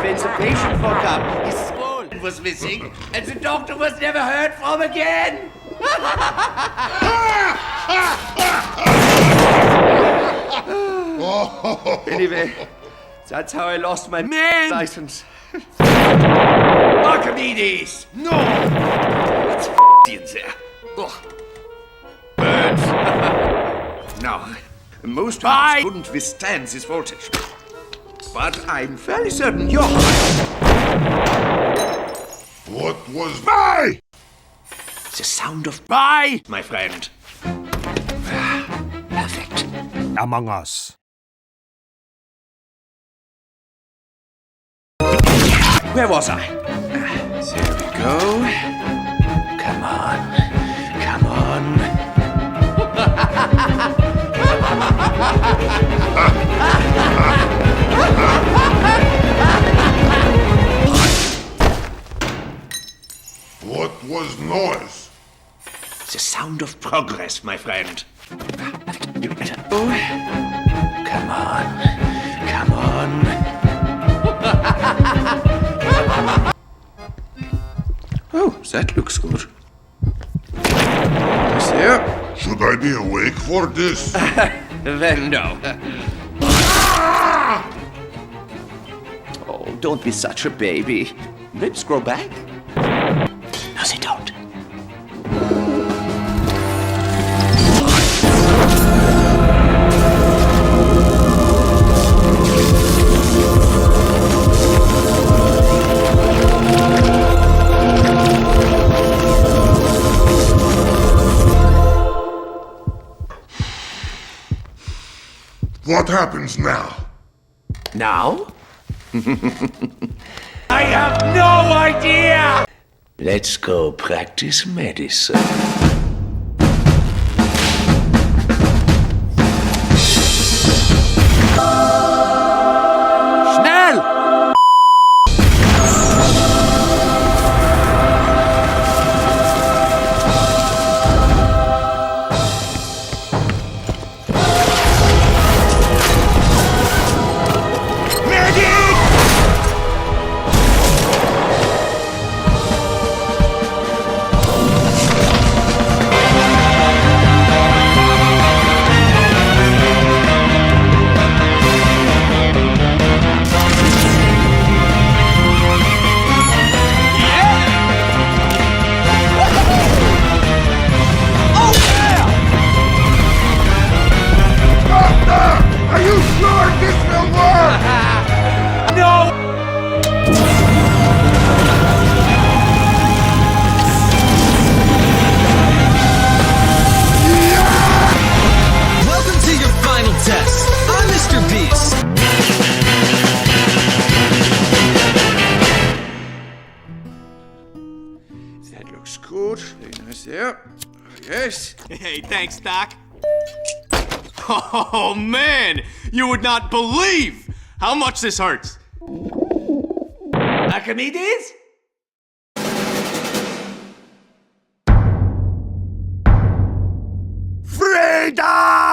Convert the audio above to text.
when the patient woke up, his skull was missing, and the doctor was never heard from again. Anyway, that's how I lost my license. Archimedes! No! It's in there. Ugh. Burns. Now, most people couldn't withstand this voltage. But I'm fairly certain you're... What was my? The sound of buy, my friend. Perfect. Among Us. Where was I? There we go. Come on. Come on. What was noise? The sound of progress, my friend. Oh, come on. Come on. Oh, that looks good. Yes, there. Should I be awake for this? Well, no. Oh, don't be such a baby. Lips grow back? No, they don't. What happens now? Now? I have no idea! Let's go practice medicine. Schnell! Are you sure this will work? No! Welcome to your final test. I'm Mr. Beast. That looks good. Very nice there. Yes. Hey, thanks, Doc. Oh, man! You would not believe how much this hurts. Archimedes? Freedom!